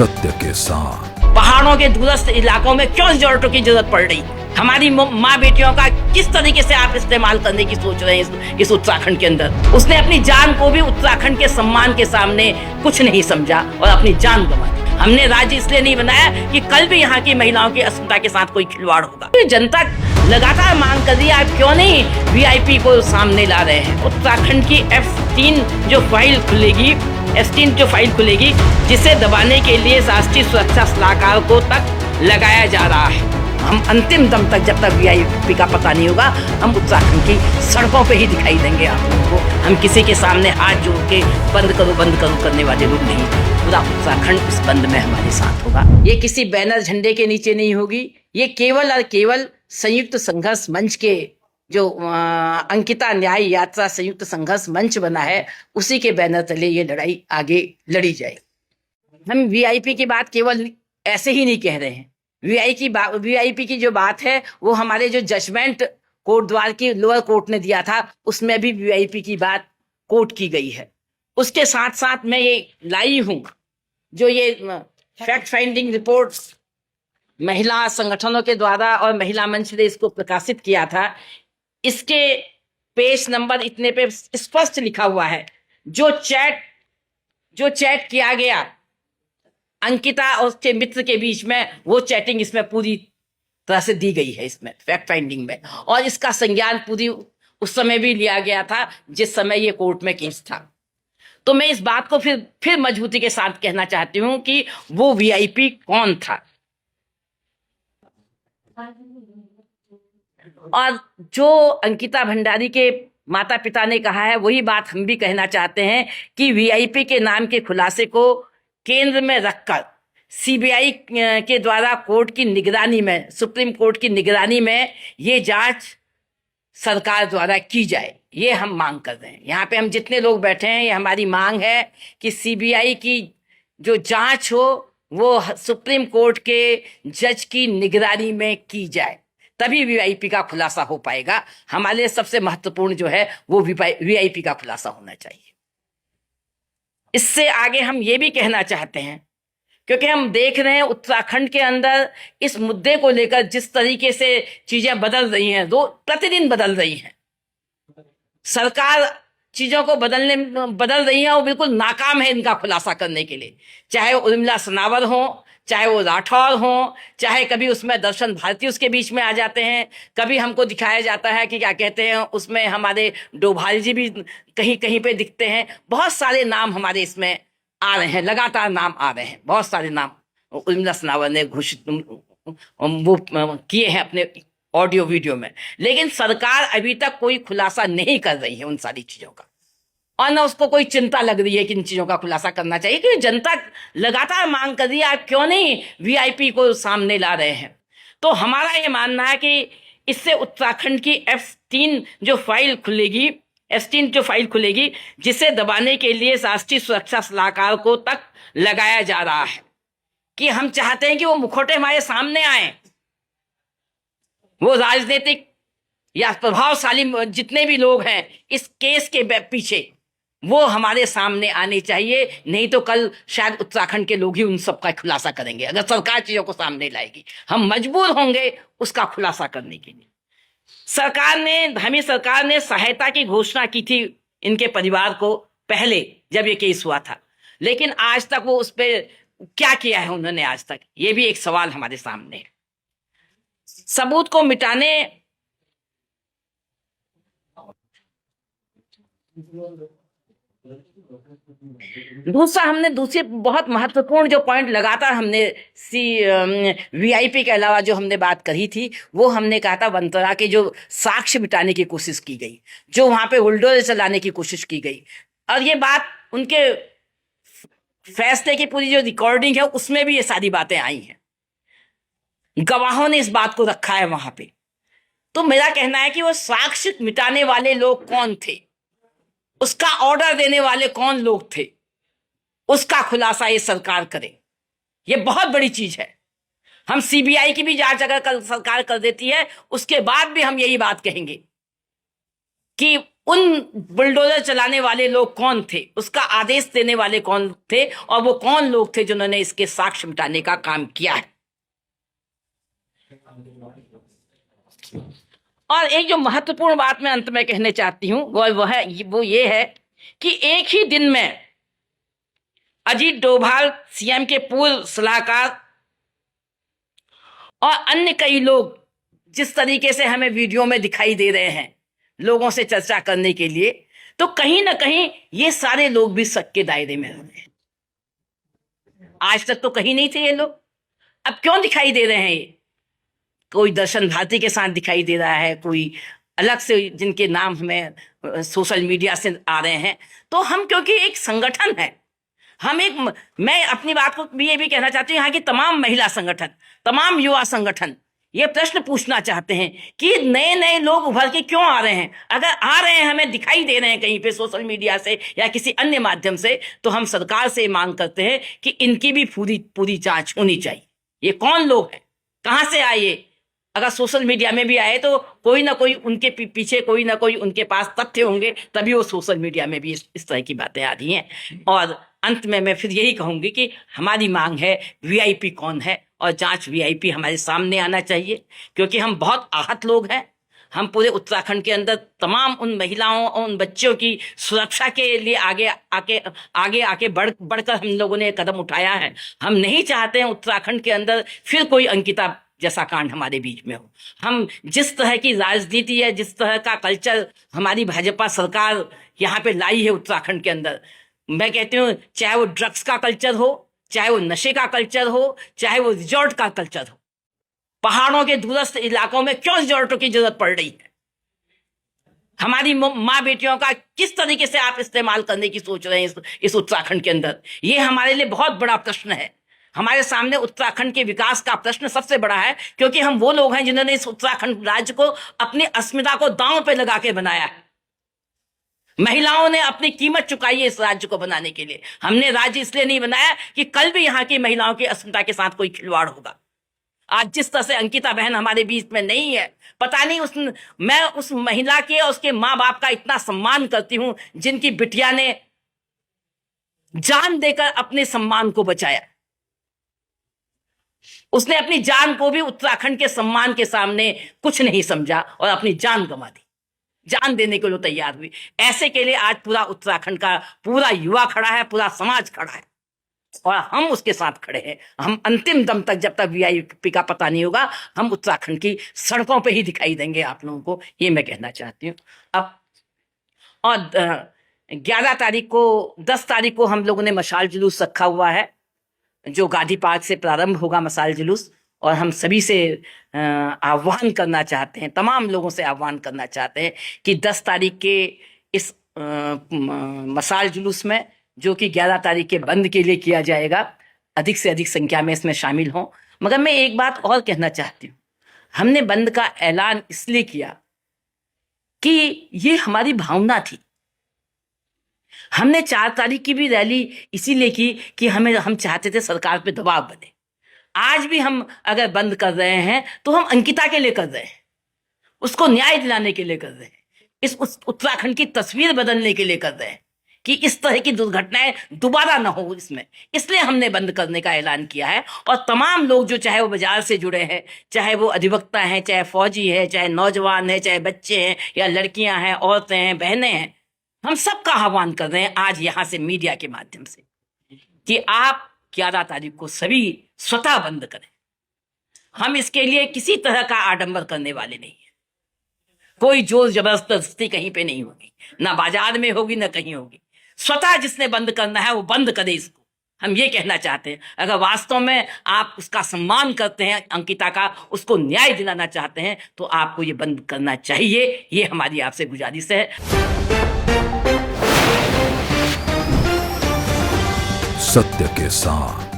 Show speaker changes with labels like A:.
A: सत्य के साथ।
B: पहाड़ों के दूरस्थ इलाकों में क्यों जरूरतों की जरूरत पड़ रही? हमारी माँ बेटियों का किस तरीके से आप इस्तेमाल करने की सोच रहे हैं इस उत्तराखंड के अंदर? उसने अपनी जान को भी उत्तराखंड के सम्मान के सामने कुछ नहीं समझा और अपनी जान गंवा दी। हमने राज्य इसलिए नहीं बनाया कि कल भी यहाँ की महिलाओं की अस्मिता के साथ कोई खिलवाड़ होगा। जनता लगातार मांग कर रही है, आप क्यों नहीं वीआईपी को सामने ला रहे हैं? उत्तराखंड की F3 जो फाइल खुलेगी जिसे दबाने के लिए राष्ट्रीय सुरक्षा सलाहकार को तक लगाया जा रहा है। हम अंतिम दम तक, जब तक वीआईपी का पता नहीं होगा, हम उत्तराखंड की सड़कों पे ही दिखाई देंगे आप लोगों को। हम किसी के सामने हाथ जोड़ के बंद करो करने वाले लोग नहीं। पूरा उत्तराखंड इस बंद में हमारे साथ होगा। ये किसी बैनर झंडे के नीचे नहीं होगी। ये केवल और केवल संयुक्त संघर्ष मंच के जो अंकिता न्याय यात्रा संयुक्त संघर्ष मंच बना है, उसी के बैनर तले ये लड़ाई आगे लड़ी जाएगी। हम वीआईपी की बात केवल ऐसे ही नहीं कह रहे हैं। वीआईपी की जो बात है वो हमारे जो जजमेंट कोर्ट द्वार की लोअर कोर्ट ने दिया था, उसमें भी वीआईपी की बात कोर्ट की गई है। उसके साथ साथ मैं ये लाई हूं जो ये फैक्ट फाइंडिंग रिपोर्ट महिला संगठनों के द्वारा और महिला मंच ने इसको प्रकाशित किया था। इसके पेज नंबर इतने पे स्पष्ट लिखा हुआ है, जो चैट किया गया अंकिता और उसके मित्र के बीच में, वो चैटिंग इसमें पूरी तरह से दी गई है इसमें फैक्ट फाइंडिंग में। और इसका संज्ञान पूरी उस समय भी लिया गया था जिस समय ये कोर्ट में केस था। तो मैं इस बात को फिर मजबूती के साथ कहना चाहती हूं कि वो वीआईपी कौन था। और जो अंकिता भंडारी के माता पिता ने कहा है, वही बात हम भी कहना चाहते हैं कि वीआईपी के नाम के खुलासे को केंद्र में रखकर सीबीआई के द्वारा कोर्ट की निगरानी में, सुप्रीम कोर्ट की निगरानी में ये जांच सरकार द्वारा की जाए, ये हम मांग कर रहे हैं। यहाँ पे हम जितने लोग बैठे हैं, ये हमारी मांग है कि सीबीआई की जो जांच हो वो सुप्रीम कोर्ट के जज की निगरानी में की जाए, तभी वीआईपी का खुलासा हो पाएगा। हमारे लिए सबसे महत्वपूर्ण जो है वो वीआईपी का खुलासा होना चाहिए। इससे आगे हम ये भी कहना चाहते हैं, क्योंकि हम देख रहे हैं उत्तराखंड के अंदर इस मुद्दे को लेकर जिस तरीके से चीजें बदल रही हैं, प्रतिदिन बदल रही हैं। सरकार चीजों को बदल रही है और बिल्कुल नाकाम है इनका खुलासा करने के लिए। चाहे वो उर्मिला सनावर हो, चाहे वो राठौर हो, चाहे कभी उसमें दर्शन भारती उसके बीच में आ जाते हैं, कभी हमको दिखाया जाता है कि क्या कहते हैं उसमें हमारे डोभाल जी भी कहीं कहीं पे दिखते हैं। बहुत सारे नाम हमारे इसमें आ रहे हैं, लगातार नाम आ रहे हैं, बहुत सारे नाम उर्मिला सनावर ने घोषित वो किए हैं अपने ऑडियो वीडियो में। लेकिन सरकार अभी तक कोई खुलासा नहीं कर रही है उन सारी चीजों का, और ना उसको कोई चिंता लग रही है कि इन चीजों का खुलासा करना चाहिए, क्योंकि जनता लगातार मांग कर रही है, आप क्यों नहीं वीआईपी को सामने ला रहे हैं। तो हमारा ये मानना है कि इससे उत्तराखंड की F3 जो फाइल खुलेगी जिसे दबाने के लिए राष्ट्रीय सुरक्षा सलाहकार को तक लगाया जा रहा है, कि हम चाहते हैं कि वो मुखौटे हमारे सामने आए, वो राजनीतिक या प्रभावशाली जितने भी लोग हैं इस केस के पीछे, वो हमारे सामने आने चाहिए। नहीं तो कल शायद उत्तराखंड के लोग ही उन सब का खुलासा करेंगे। अगर सरकार चीजों को सामने लाएगी, हम मजबूर होंगे उसका खुलासा करने के लिए। हमारी सरकार ने सहायता की घोषणा की थी इनके परिवार को पहले, जब ये केस हुआ था, लेकिन आज तक वो उस पर क्या किया है उन्होंने आज तक, ये भी एक सवाल हमारे सामने है। सबूत को मिटाने दूसरी बहुत महत्वपूर्ण जो पॉइंट लगातार हमने वीआईपी के अलावा जो हमने बात करी थी, वो हमने कहा था वंतरा के जो साक्ष्य मिटाने की कोशिश की गई, जो वहां पे बुलडोजर चलाने की कोशिश की गई, और ये बात उनके फैसले की पूरी जो रिकॉर्डिंग है उसमें भी ये सारी बातें आई हैं। गवाहों ने इस बात को रखा है वहां पे। तो मेरा कहना है कि वो साक्ष्य मिटाने वाले लोग कौन थे, उसका ऑर्डर देने वाले कौन लोग थे, उसका खुलासा ये सरकार करे। ये बहुत बड़ी चीज है। हम सीबीआई की भी जांच अगर सरकार कर देती है, उसके बाद भी हम यही बात कहेंगे कि उन बुलडोजर चलाने वाले लोग कौन थे, उसका आदेश देने वाले कौन थे, और वो कौन लोग थे जिन्होंने इसके साक्ष्य मिटाने का काम किया है। और एक जो महत्वपूर्ण बात मैं अंत में कहने चाहती हूं वो ये है कि एक ही दिन में अजीत डोभाल, सीएम के पूर्व सलाहकार, और अन्य कई लोग जिस तरीके से हमें वीडियो में दिखाई दे रहे हैं लोगों से चर्चा करने के लिए, तो कहीं ना कहीं ये सारे लोग भी शक के दायरे में रहे हैं। आज तक तो कहीं नहीं थे ये लोग, अब क्यों दिखाई दे रहे हैं? ये कोई दर्शन भारती के साथ दिखाई दे रहा है, कोई अलग से जिनके नाम हमें सोशल मीडिया से आ रहे हैं। तो हम, क्योंकि एक संगठन है, मैं अपनी बात को भी ये भी कहना चाहती हूँ, यहाँ की तमाम महिला संगठन, तमाम युवा संगठन ये प्रश्न पूछना चाहते हैं कि नए नए लोग उभर के क्यों आ रहे हैं। अगर आ रहे हैं, हमें दिखाई दे रहे हैं कहीं पे सोशल मीडिया से या किसी अन्य माध्यम से, तो हम सरकार से मांग करते हैं कि इनकी भी पूरी जांच होनी चाहिए। ये कौन लोग हैं, कहाँ से आए ये? अगर सोशल मीडिया में भी आए तो कोई ना कोई उनके पीछे, कोई ना कोई उनके पास तथ्य होंगे, तभी वो सोशल मीडिया में भी इस तरह की बातें आ रही हैं। और अंत में मैं फिर यही कहूंगी कि हमारी मांग है, वीआईपी कौन है, और जांच वीआईपी हमारे सामने आना चाहिए, क्योंकि हम बहुत आहत लोग हैं। हम पूरे उत्तराखंड के अंदर तमाम उन महिलाओं और उन बच्चों की सुरक्षा के लिए आगे आके बढ़कर हम लोगों ने कदम उठाया है। हम नहीं चाहते हैं उत्तराखंड के अंदर फिर कोई अंकिता जैसा कांड हमारे बीच में हो। हम जिस तरह की राजनीति है, जिस तरह का कल्चर हमारी भाजपा सरकार यहाँ पे लाई है उत्तराखंड के अंदर, मैं कहती हूँ, चाहे वो ड्रग्स का कल्चर हो, चाहे वो नशे का कल्चर हो, चाहे वो रिजॉर्ट का कल्चर हो। पहाड़ों के दूरस्थ इलाकों में क्यों रिजॉर्टों की जरूरत पड़ रही है? हमारी माँ बेटियों का किस तरीके से आप इस्तेमाल करने की सोच रहे हैं इस उत्तराखंड के अंदर? ये हमारे लिए बहुत बड़ा प्रश्न है। हमारे सामने उत्तराखंड के विकास का प्रश्न सबसे बड़ा है, क्योंकि हम वो लोग हैं जिन्होंने इस उत्तराखंड राज्य को अपनी अस्मिता को दांव पे लगा के बनाया है। महिलाओं ने अपनी कीमत चुकाई है इस राज्य को बनाने के लिए। हमने राज्य इसलिए नहीं बनाया कि कल भी यहाँ की महिलाओं की अस्मिता के साथ कोई खिलवाड़ होगा। आज जिस तरह से अंकिता बहन हमारे बीच में नहीं है, पता नहीं मैं उस महिला के और उसके माँ बाप का इतना सम्मान करती हूं जिनकी बिटिया ने जान देकर अपने सम्मान को बचाया। उसने अपनी जान को भी उत्तराखंड के सम्मान के सामने कुछ नहीं समझा और अपनी जान गंवा दी, जान देने के लिए तैयार हुई। ऐसे के लिए आज पूरा उत्तराखंड का पूरा युवा खड़ा है, पूरा समाज खड़ा है, और हम उसके साथ खड़े हैं। हम अंतिम दम तक, जब तक वीआईपी का पता नहीं होगा, हम उत्तराखंड की सड़कों पे ही दिखाई देंगे आप लोगों को, ये मैं कहना चाहती हूँ। अब और 11 तारीख को, 10 तारीख को हम लोगों ने मशाल जुलूस रखा हुआ है, जो गांधी पार्क से प्रारंभ होगा मशाल जुलूस। और हम सभी से आह्वान करना चाहते हैं, तमाम लोगों से आह्वान करना चाहते हैं कि 10 तारीख के इस मशाल जुलूस में, जो कि 11 तारीख के बंद के लिए किया जाएगा, अधिक से अधिक संख्या में इसमें शामिल हों। मगर मैं एक बात और कहना चाहती हूँ, हमने बंद का ऐलान इसलिए किया कि ये हमारी भावना थी। हमने 4 तारीख की भी रैली इसीलिए की कि हम चाहते थे सरकार पे दबाव बने। आज भी हम अगर बंद कर रहे हैं तो हम अंकिता के लिए कर रहे हैं, उसको न्याय दिलाने के लिए कर रहे हैं, इस उत्तराखंड की तस्वीर बदलने के लिए कर रहे हैं कि इस तरह की दुर्घटनाएं दोबारा ना हो इसमें। इसलिए हमने बंद करने का ऐलान किया है। और तमाम लोग जो, चाहे वो बाजार से जुड़े हैं, चाहे वो अधिवक्ता हैं, चाहे फौजी है, चाहे नौजवान है, चाहे बच्चे हैं या लड़कियां हैं, औरतें हैं, बहनें हैं, हम सबका आह्वान कर रहे हैं आज यहाँ से मीडिया के माध्यम से कि आप 11 तारीख को सभी स्वतः बंद करें। हम इसके लिए किसी तरह का आडंबर करने वाले नहीं है। कोई जोर जबरदस्ती कहीं पे नहीं होगी, ना बाजार में होगी ना कहीं होगी। स्वतः जिसने बंद करना है वो बंद करे इसको, हम ये कहना चाहते हैं। अगर वास्तव में आप उसका सम्मान करते हैं, अंकिता का, उसको न्याय दिलाना चाहते हैं, तो आपको ये बंद करना चाहिए। ये हमारी आपसे गुजारिश है।
A: सत्य के साथ